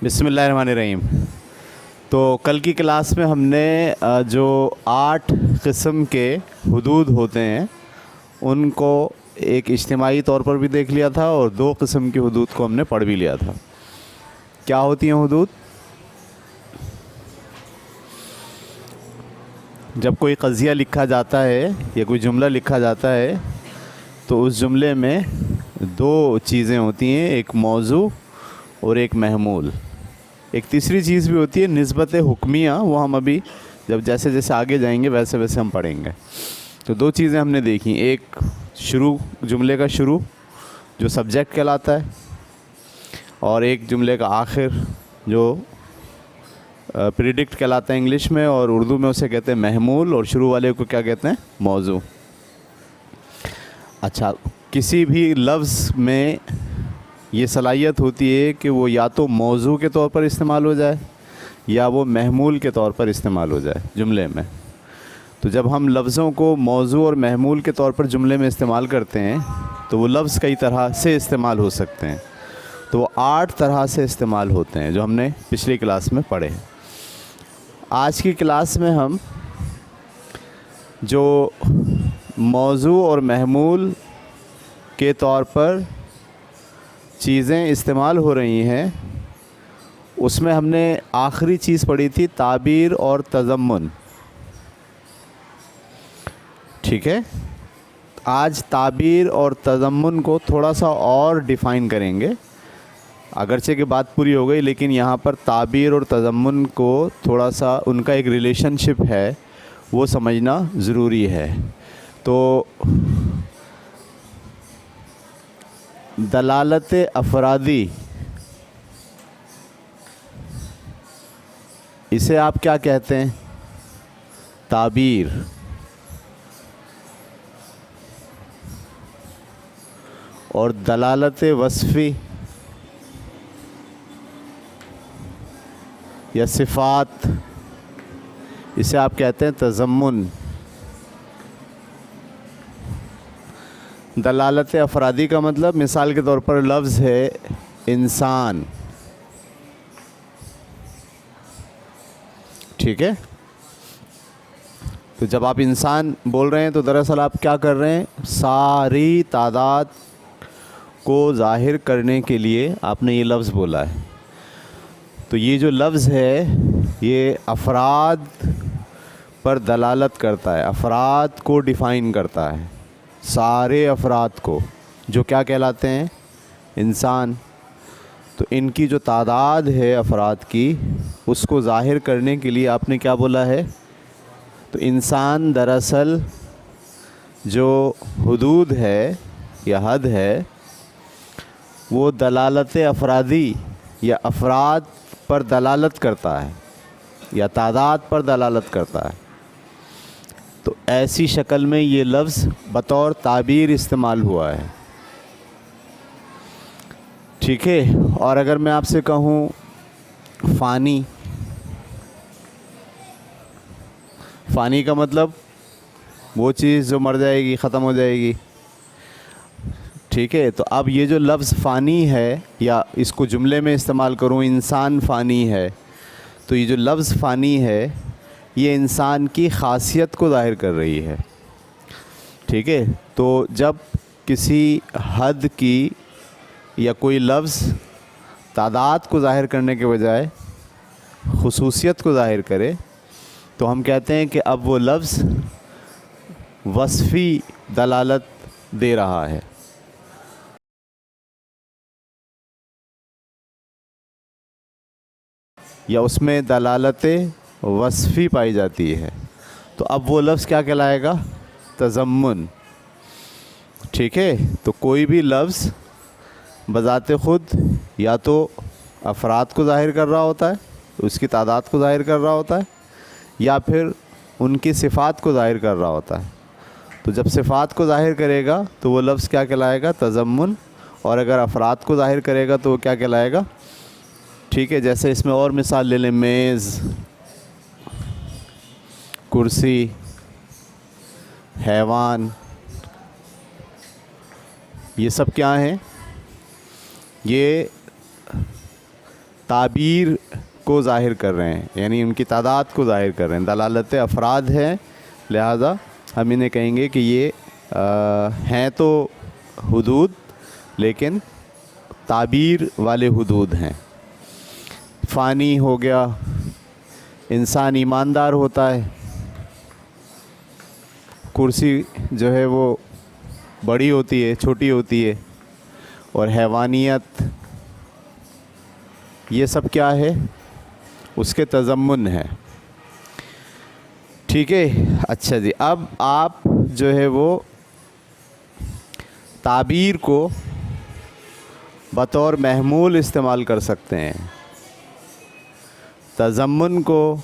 بسم اللہ الرحمن الرحیم۔ تو کل کی کلاس میں ہم نے جو 8 قسم کے حدود ہوتے ہیں ان کو ایک اجتماعی طور پر بھی دیکھ لیا تھا اور 2 قسم کی حدود کو ہم نے پڑھ بھی لیا تھا۔ کیا ہوتی ہیں حدود؟ جب کوئی قضیہ لکھا جاتا ہے یا کوئی جملہ لکھا جاتا ہے تو اس جملے میں 2 چیزیں ہوتی ہیں، ایک موضوع اور ایک محمول۔ ایک تیسری چیز بھی ہوتی ہے نسبت حکمیہ، وہ ہم ابھی جب جیسے جیسے آگے جائیں گے ویسے ویسے ہم پڑھیں گے۔ تو 2 چیزیں ہم نے دیکھی، ایک شروع، جملے کا شروع جو سبجیکٹ کہلاتا ہے، اور ایک جملے کا آخر جو پریڈکٹ کہلاتا ہے انگلش میں، اور اردو میں اسے کہتے ہیں محمول، اور شروع والے کو کیا کہتے ہیں؟ موضوع۔ اچھا، کسی بھی لفظ میں یہ صلاحیت ہوتی ہے کہ وہ یا تو موضوع کے طور پر استعمال ہو جائے یا وہ محمول کے طور پر استعمال ہو جائے جملے میں۔ تو جب ہم لفظوں کو موضوع اور محمول کے طور پر جملے میں استعمال کرتے ہیں تو وہ لفظ کئی طرح سے استعمال ہو سکتے ہیں۔ تو وہ 8 طرح سے استعمال ہوتے ہیں جو ہم نے پچھلی کلاس میں پڑھے ہیں۔ آج کی کلاس میں ہم جو موضوع اور محمول کے طور پر چیزیں استعمال ہو رہی ہیں اس میں ہم نے آخری چیز پڑھی تھی تعبیر اور تضمن، ٹھیک ہے؟ آج تعبیر اور تضمن کو تھوڑا سا اور ڈیفائن کریں گے، اگرچہ کہ بات پوری ہو گئی لیکن یہاں پر تعبیر اور تضمن کو تھوڑا سا ان کا ایک ریلیشن شپ ہے، وہ سمجھنا ضروری ہے۔ تو دلالت افرادی، اسے آپ کیا کہتے ہیں؟ تعبیر۔ اور دلالت وصفی یا صفات، اسے آپ کہتے ہیں تضمن۔ دلالت افرادی کا مطلب مثال کے طور پر لفظ ہے انسان، ٹھیک ہے؟ تو جب آپ انسان بول رہے ہیں تو دراصل آپ کیا کر رہے ہیں؟ ساری تعداد کو ظاہر کرنے کے لیے آپ نے یہ لفظ بولا ہے۔ تو یہ جو لفظ ہے یہ افراد پر دلالت کرتا ہے، افراد کو ڈیفائن کرتا ہے، سارے افراد کو، جو کیا کہلاتے ہیں؟ انسان۔ تو ان کی جو تعداد ہے افراد کی اس کو ظاہر کرنے کے لیے آپ نے کیا بولا ہے؟ تو انسان دراصل جو حدود ہے یا حد ہے وہ دلالت افرادی یا افراد پر دلالت کرتا ہے یا تعداد پر دلالت کرتا ہے۔ تو ایسی شکل میں یہ لفظ بطور تعبیر استعمال ہوا ہے، ٹھیک ہے؟ اور اگر میں آپ سے کہوں فانی، فانی کا مطلب وہ چیز جو مر جائے گی، ختم ہو جائے گی، ٹھیک ہے؟ تو اب یہ جو لفظ فانی ہے، یا اس کو جملے میں استعمال کروں انسان فانی ہے، تو یہ جو لفظ فانی ہے یہ انسان کی خاصیت کو ظاہر کر رہی ہے، ٹھیک ہے؟ تو جب کسی حد کی یا کوئی لفظ تعداد کو ظاہر کرنے کے بجائے خصوصیت کو ظاہر کرے تو ہم کہتے ہیں کہ اب وہ لفظ وصفی دلالت دے رہا ہے۔ یا اس میں دلالت وصفی پائی جاتی ہے، تو اب وہ لفظ کیا کہلائے گا؟ تضمن، ٹھیک ہے؟ تو کوئی بھی لفظ بذات خود یا تو افراد کو ظاہر کر رہا ہوتا ہے، اس کی تعداد کو ظاہر کر رہا ہوتا ہے، یا پھر ان کی صفات کو ظاہر کر رہا ہوتا ہے۔ تو جب صفات کو ظاہر کرے گا تو وہ لفظ کیا کہلائے گا؟ تضمن۔ اور اگر افراد کو ظاہر کرے گا تو وہ کیا کہلائے گا؟ ٹھیک ہے؟ جیسے اس میں اور مثال لے لیں، میز، کرسی، حیوان، یہ سب کیا ہیں؟ یہ تعبیر کو ظاہر کر رہے ہیں، یعنی ان کی تعداد کو ظاہر کر رہے ہیں، دلالت افراد ہیں، لہذا ہم انہیں کہیں گے کہ یہ ہیں تو حدود لیکن تعبیر والے حدود ہیں۔ فانی ہو گیا، انسان ایماندار ہوتا ہے، کرسی جو ہے وہ بڑی ہوتی ہے، چھوٹی ہوتی ہے، اور حیوانیت، یہ سب کیا ہے؟ اس کے تضمن ہے۔ ٹھیک ہے، اچھا جی، اب آپ جو ہے وہ تعبیر کو بطور محمول استعمال کر سکتے ہیں، تضمن کو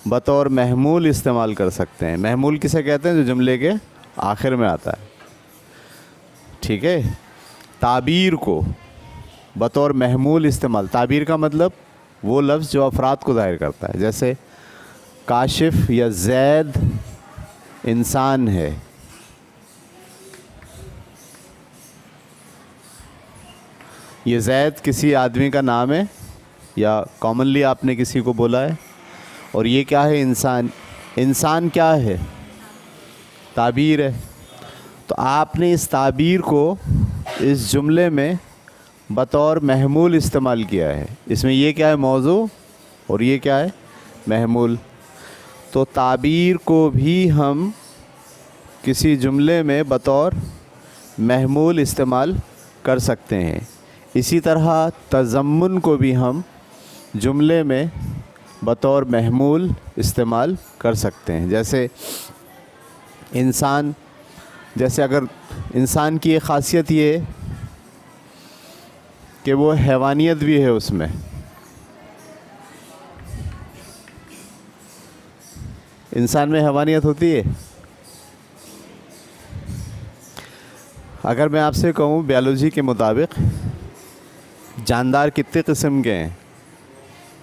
بطور محمول استعمال کر سکتے ہیں۔ محمول کسے کہتے ہیں؟ جو جملے کے آخر میں آتا ہے۔ ٹھیک ہے، تعبیر کو بطور محمول استعمال، تعبیر کا مطلب وہ لفظ جو افراد کو ظاہر کرتا ہے، جیسے کاشف یا زید انسان ہے، یہ زید کسی آدمی کا نام ہے یا کامنلی آپ نے کسی کو بولا ہے، اور یہ کیا ہے؟ انسان۔ انسان کیا ہے؟ تعبیر ہے۔ تو آپ نے اس تعبیر کو اس جملے میں بطور محمول استعمال کیا ہے۔ اس میں یہ کیا ہے؟ موضوع، اور یہ کیا ہے؟ محمول۔ تو تعبیر کو بھی ہم کسی جملے میں بطور محمول استعمال کر سکتے ہیں۔ اسی طرح تضمن کو بھی ہم جملے میں بطور محمول استعمال کر سکتے ہیں۔ جیسے انسان، جیسے اگر انسان کی ایک خاصیت یہ ہے کہ وہ حیوانیت بھی ہے، اس میں انسان میں حیوانیت ہوتی ہے۔ اگر میں آپ سے کہوں بیالوجی کے مطابق جاندار کتنے قسم کے ہیں،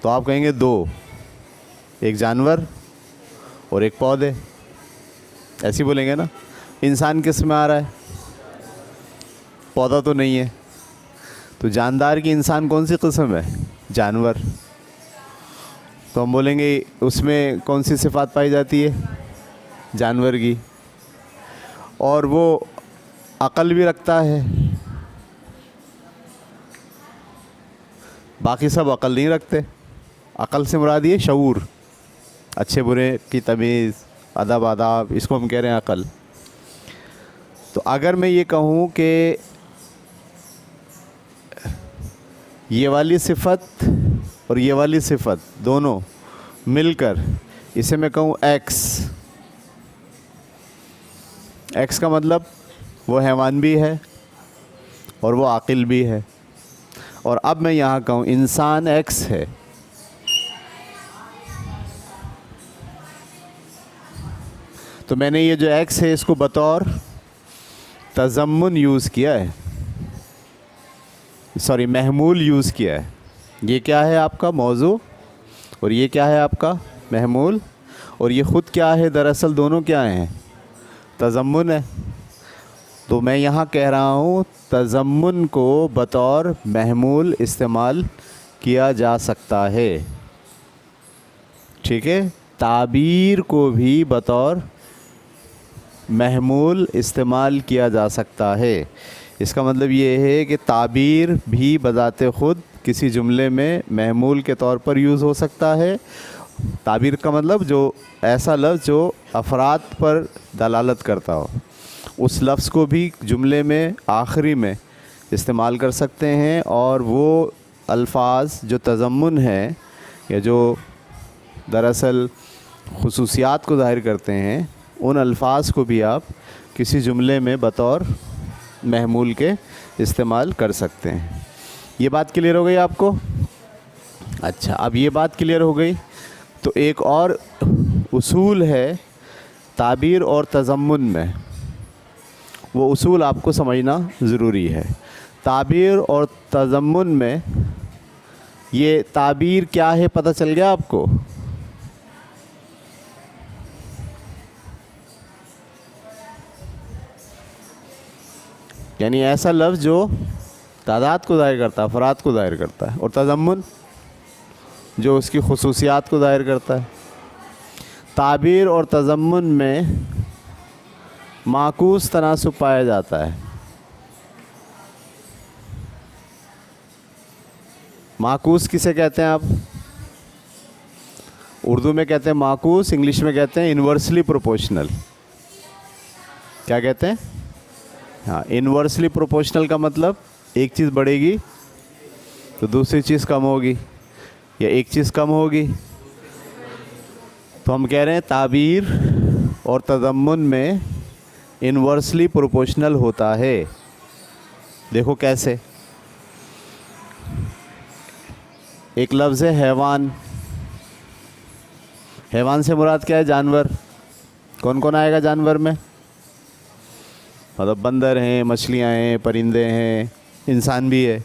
تو آپ کہیں گے 2، ایک جانور اور ایک پودے، ایسے بولیں گے نا۔ انسان کس میں آ رہا ہے؟ پودا تو نہیں ہے، تو جاندار کی انسان کون سی قسم ہے؟ جانور۔ تو ہم بولیں گے اس میں کون سی صفات پائی جاتی ہے؟ جانور کی۔ اور وہ عقل بھی رکھتا ہے، باقی سب عقل نہیں رکھتے۔ عقل سے مراد یہ شعور، اچھے برے کی تمیز، ادب آداب، اس کو ہم کہہ رہے ہیں عقل۔ تو اگر میں یہ کہوں کہ یہ والی صفت اور یہ والی صفت دونوں مل کر اسے میں کہوں ایکس، ایکس کا مطلب وہ حیوان بھی ہے اور وہ عاقل بھی ہے، اور اب میں یہاں کہوں انسان ایکس ہے، تو میں نے یہ جو ایکس ہے اس کو بطور تضمن یوز کیا ہے، سوری محمول یوز کیا ہے۔ یہ کیا ہے؟ آپ کا موضوع، اور یہ کیا ہے؟ آپ کا محمول، اور یہ خود کیا ہے؟ دراصل دونوں کیا ہیں؟ تضمن ہے۔ تو میں یہاں کہہ رہا ہوں تضمن کو بطور محمول استعمال کیا جا سکتا ہے۔ ٹھیک ہے، تعبیر کو بھی بطور محمول استعمال کیا جا سکتا ہے۔ اس کا مطلب یہ ہے کہ تعبیر بھی بذات خود کسی جملے میں محمول کے طور پر یوز ہو سکتا ہے۔ تعبیر کا مطلب جو ایسا لفظ جو افراد پر دلالت کرتا ہو، اس لفظ کو بھی جملے میں آخری میں استعمال کر سکتے ہیں، اور وہ الفاظ جو تضمن ہیں یا جو دراصل خصوصیات کو ظاہر کرتے ہیں، ان الفاظ کو بھی آپ کسی جملے میں بطور محمول کے استعمال کر سکتے ہیں۔ یہ بات کلیئر ہو گئی آپ کو؟ اچھا، اب یہ بات کلیئر ہو گئی تو ایک اور اصول ہے تعبیر اور تضمن میں، وہ اصول آپ کو سمجھنا ضروری ہے۔ تعبیر اور تضمن میں یہ تعبیر کیا ہے پتہ چل گیا آپ کو؟ یعنی ایسا لفظ جو تعداد کو ظاہر کرتا ہے، افراد کو ظاہر کرتا ہے، اور تضمن جو اس کی خصوصیات کو ظاہر کرتا ہے۔ تعبیر اور تضمن میں معکوس تناسب پایا جاتا ہے۔ معکوس کسے کہتے ہیں آپ؟ اردو میں کہتے ہیں معکوس، انگلش میں کہتے ہیں انورسلی پروپورشنل۔ کیا کہتے ہیں؟ ہاں، انورسلی پروپورشنل کا مطلب ایک چیز بڑھے گی تو دوسری چیز کم ہوگی، یا ایک چیز کم ہوگی۔ تو ہم کہہ رہے ہیں تعبیر اور تضمن میں انورسلی پروپورشنل ہوتا ہے۔ دیکھو کیسے، ایک لفظ ہے حیوان۔ حیوان سے مراد کیا ہے؟ جانور۔ کون کون آئے گا جانور میں؟ مطلب بندر ہیں، مچھلیاں ہیں، پرندے ہیں، انسان بھی ہے۔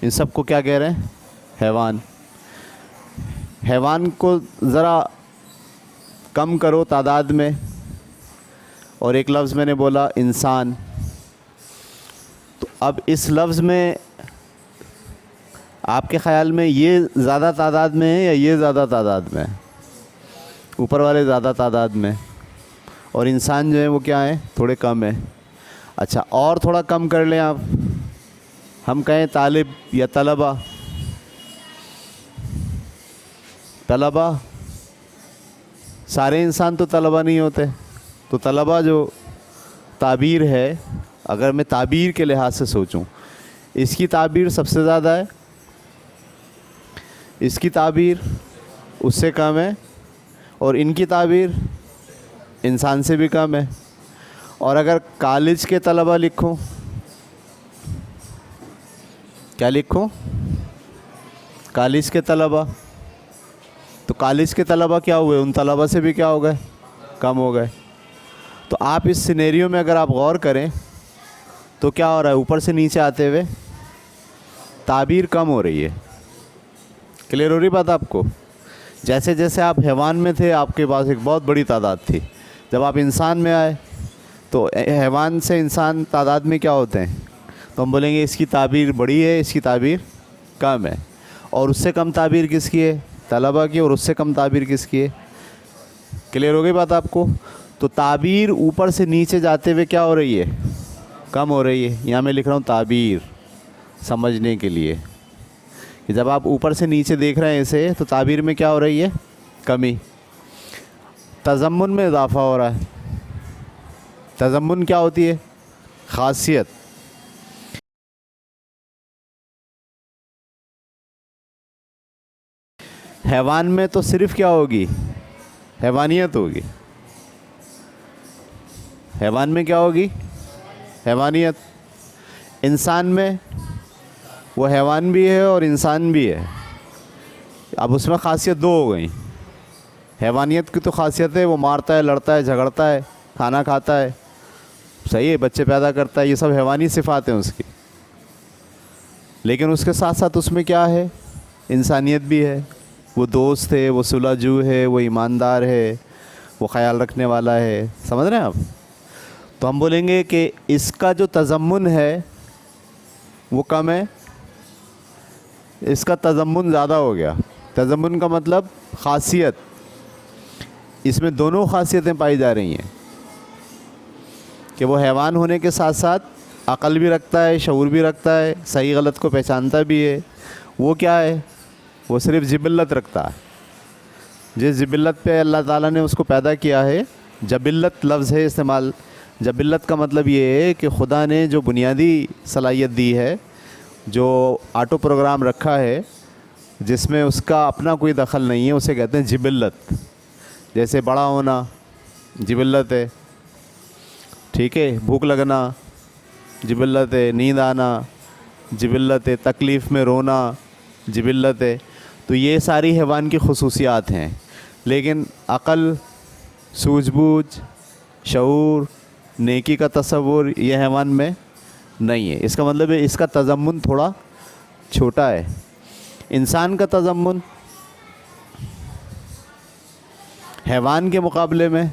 ان سب کو کیا کہہ رہے ہیں؟ حیوان۔ حیوان کو ذرا کم کرو تعداد میں، اور ایک لفظ میں نے بولا انسان۔ تو اب اس لفظ میں آپ کے خیال میں یہ زیادہ تعداد میں ہے یا یہ زیادہ تعداد میں ہے؟ اوپر والے زیادہ تعداد میں، اور انسان جو ہے وہ کیا ہے؟ تھوڑے کم ہے۔ اچھا، اور تھوڑا کم کر لیں آپ، ہم کہیں طالب یا طلبہ۔ طلبہ، سارے انسان تو طلبہ نہیں ہوتے، تو طلبہ جو تعبیر ہے، اگر میں تعبیر کے لحاظ سے سوچوں، اس کی تعبیر سب سے زیادہ ہے، اس کی تعبیر اس سے کم ہے، اور ان کی تعبیر انسان سے بھی کم ہے۔ اور اگر کالج کے طلبہ لکھوں، کیا لکھوں؟ کالج کے طلبہ، تو کالج کے طلبہ کیا ہوئے؟ ان طلبہ سے بھی کیا ہو گئے؟ کم ہو گئے۔ تو آپ اس سینیریو میں اگر آپ غور کریں تو کیا ہو رہا ہے؟ اوپر سے نیچے آتے ہوئے تعبیر کم ہو رہی ہے۔ کلیئر ہو رہی بات آپ کو؟ جیسے جیسے آپ حیوان میں تھے آپ کے پاس ایک بہت بڑی تعداد تھی، جب آپ انسان میں آئے تو حیوان سے انسان تعداد میں کیا ہوتے ہیں؟ تو ہم بولیں گے اس کی تعبیر بڑی ہے، اس کی تعبیر کم ہے۔ اور اس سے کم تعبیر کس کی ہے؟ طلبہ کی۔ اور اس سے کم تعبیر کس کی ہے؟ کلیئر ہو گئی بات آپ کو؟ تو تعبیر اوپر سے نیچے جاتے ہوئے کیا ہو رہی ہے؟ کم ہو رہی ہے۔ یہاں میں لکھ رہا ہوں تعبیر سمجھنے کے لیے، کہ جب آپ اوپر سے نیچے دیکھ رہے ہیں اسے تو تعبیر میں کیا ہو رہی ہے؟ کمی۔ تضمن میں اضافہ ہو رہا ہے۔ تضمن کیا ہوتی ہے؟ خاصیت۔ حیوان میں تو صرف کیا ہوگی؟ حیوانیت ہوگی۔ حیوان میں کیا ہوگی؟ حیوانیت۔ انسان میں وہ حیوان بھی ہے اور انسان بھی ہے، اب اس میں خاصیت دو ہو گئیں۔ حیوانیت کی تو خاصیت ہے وہ مارتا ہے، لڑتا ہے، جھگڑتا ہے، کھانا کھاتا ہے، صحیح ہے، بچے پیدا کرتا ہے، یہ سب حیوانی صفات ہیں اس کی۔ لیکن اس کے ساتھ ساتھ اس میں کیا ہے؟ انسانیت بھی ہے، وہ دوست ہے، وہ صلح جو ہے، وہ ایماندار ہے، وہ خیال رکھنے والا ہے۔ سمجھ رہے ہیں آپ؟ تو ہم بولیں گے کہ اس کا جو تضمن ہے وہ کم ہے، اس کا تضمن زیادہ ہو گیا۔ تضمن کا مطلب خاصیت، اس میں دونوں خاصیتیں پائی جا رہی ہیں، کہ وہ حیوان ہونے کے ساتھ ساتھ عقل بھی رکھتا ہے، شعور بھی رکھتا ہے، صحیح غلط کو پہچانتا بھی ہے۔ وہ کیا ہے؟ وہ صرف جبلت رکھتا ہے، جس جبلت پہ اللہ تعالیٰ نے اس کو پیدا کیا ہے۔ جبلت لفظ ہے استعمال، جبلت کا مطلب یہ ہے کہ خدا نے جو بنیادی صلاحیت دی ہے، جو آٹو پروگرام رکھا ہے، جس میں اس کا اپنا کوئی دخل نہیں ہے، اسے کہتے ہیں جبلت۔ جیسے بڑا ہونا جبلت ہے، ٹھیک ہے، بھوک لگنا جبلت ہے، نیند آنا جبلت ہے، تکلیف میں رونا جبلت ہے۔ تو یہ ساری حیوان کی خصوصیات ہیں، لیکن عقل، سوجھ بوجھ، شعور، نیکی کا تصور یہ حیوان میں نہیں ہے۔ اس کا مطلب ہے اس کا تضمن تھوڑا چھوٹا ہے۔ انسان کا تضمن حیوان کے مقابلے میں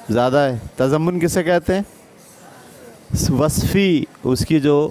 زیادہ ہے۔ تضمن کسے کہتے ہیں؟ وصفی، اس کی جو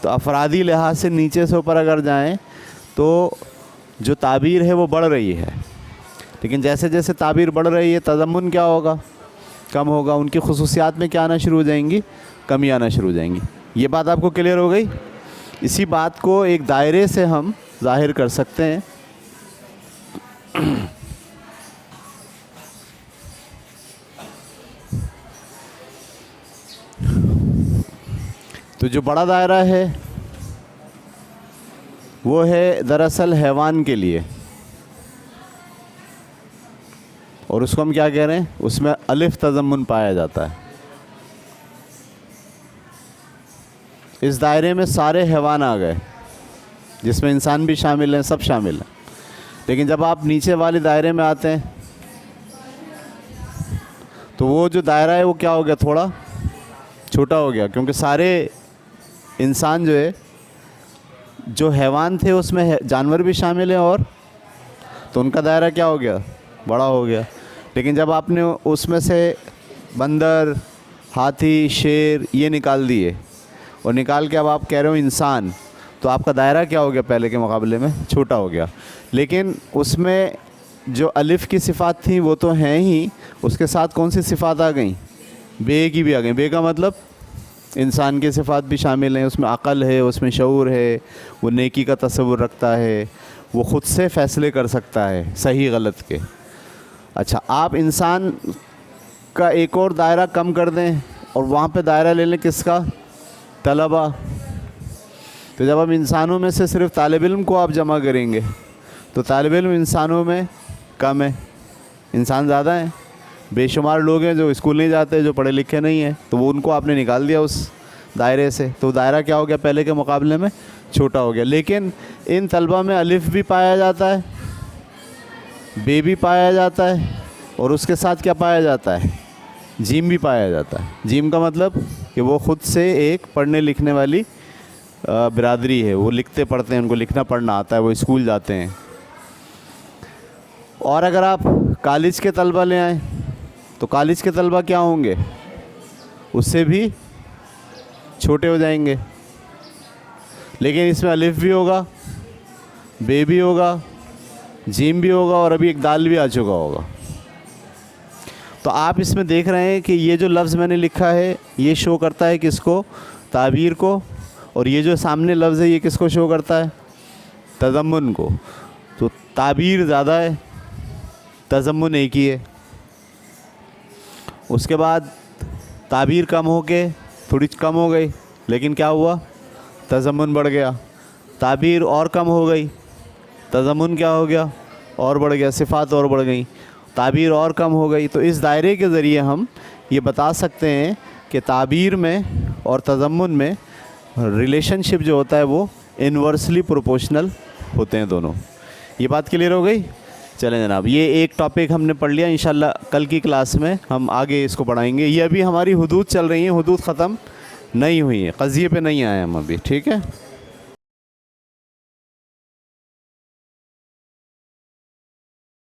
تو افرادی لحاظ سے نیچے سے اوپر اگر جائیں تو جو تعبیر ہے وہ بڑھ رہی ہے، لیکن جیسے جیسے تعبیر بڑھ رہی ہے تضمن کیا ہوگا؟ کم ہوگا. ان کی خصوصیات میں کیا آنا شروع ہو جائیں گی؟ کمی آنا شروع ہو جائیں گی. یہ بات آپ کو کلیئر ہو گئی؟ اسی بات کو ایک دائرے سے ہم ظاہر کر سکتے ہیں. تو جو بڑا دائرہ ہے وہ ہے دراصل حیوان کے لیے، اور اس کو ہم کیا کہہ رہے ہیں؟ اس میں الف تضمن پایا جاتا ہے. اس دائرے میں سارے حیوان آ گئے جس میں انسان بھی شامل ہیں، سب شامل ہیں. لیکن جب آپ نیچے والے دائرے میں آتے ہیں تو وہ جو دائرہ ہے وہ کیا ہو گیا؟ تھوڑا چھوٹا ہو گیا، کیونکہ سارے انسان جو ہے، جو حیوان تھے اس میں جانور بھی شامل ہیں، اور تو ان کا دائرہ کیا ہو گیا؟ بڑا ہو گیا. لیکن جب آپ نے اس میں سے بندر، ہاتھی، شیر یہ نکال دیے اور نکال کے اب آپ کہہ رہے ہو انسان، تو آپ کا دائرہ کیا ہو گیا؟ پہلے کے مقابلے میں چھوٹا ہو گیا. لیکن اس میں جو الف کی صفات تھیں وہ تو ہیں ہی، اس کے ساتھ کون سی صفات آ گئیں؟ بے کی بھی آ گئیں. بے کا مطلب انسان کی صفات بھی شامل ہیں. اس میں عقل ہے، اس میں شعور ہے، وہ نیکی کا تصور رکھتا ہے، وہ خود سے فیصلے کر سکتا ہے صحیح غلط کے. اچھا، آپ انسان کا ایک اور دائرہ کم کر دیں اور وہاں پہ دائرہ لے لیں کس کا؟ طلبہ. تو جب ہم انسانوں میں سے صرف طالب علم کو آپ جمع کریں گے تو طالب علم انسانوں میں کم ہے، انسان زیادہ ہیں. بے شمار لوگ ہیں جو اسکول نہیں جاتے، جو پڑھے لکھے نہیں ہیں، تو وہ ان کو آپ نے نکال دیا اس دائرے سے. تو دائرہ کیا ہو گیا؟ پہلے کے مقابلے میں چھوٹا ہو گیا. لیکن ان طلبہ میں الف بھی پایا جاتا ہے، بے بھی پایا جاتا ہے، اور اس کے ساتھ کیا پایا جاتا ہے؟ جیم بھی پایا جاتا ہے. جیم کا مطلب کہ وہ خود سے ایک پڑھنے لکھنے والی برادری ہے، وہ لکھتے پڑھتے ہیں، ان کو لکھنا پڑھنا آتا ہے، وہ اسکول جاتے ہیں. اور اگر آپ کالج کے طلبہ لے آئیں تو کالج کے طلبہ کیا ہوں گے؟ اس سے بھی چھوٹے ہو جائیں گے. لیکن اس میں الف بھی ہوگا، بے بھی ہوگا، جیم بھی ہوگا، اور ابھی ایک دال بھی آ چکا ہوگا. تو آپ اس میں دیکھ رہے ہیں کہ یہ جو لفظ میں نے لکھا ہے یہ شو کرتا ہے کس کو؟ تعبیر کو. اور یہ جو سامنے لفظ ہے یہ کس کو شو کرتا ہے؟ تضمن کو. تو تعبیر زیادہ ہے، تضمن ایک ہی ہے. اس کے بعد تعبیر کم ہو کے تھوڑی کم ہو گئی، لیکن کیا ہوا؟ تضمن بڑھ گیا. تعبیر اور کم ہو گئی، تضمن کیا ہو گیا؟ اور بڑھ گیا، صفات اور بڑھ گئیں. تعبیر اور کم ہو گئی. تو اس دائرے کے ذریعے ہم یہ بتا سکتے ہیں کہ تعبیر میں اور تضمن میں ریلیشن شپ جو ہوتا ہے وہ انورسلی پروپورشنل ہوتے ہیں دونوں. یہ بات کلیئر ہو گئی؟ چلیں جناب، یہ ایک ٹاپک ہم نے پڑھ لیا. انشاءاللہ کل کی کلاس میں ہم آگے اس کو پڑھائیں گے. یہ ابھی ہماری حدود چل رہی ہیں، حدود ختم نہیں ہوئی ہیں، قضیے پہ نہیں آئے ہم ابھی. ٹھیک ہے؟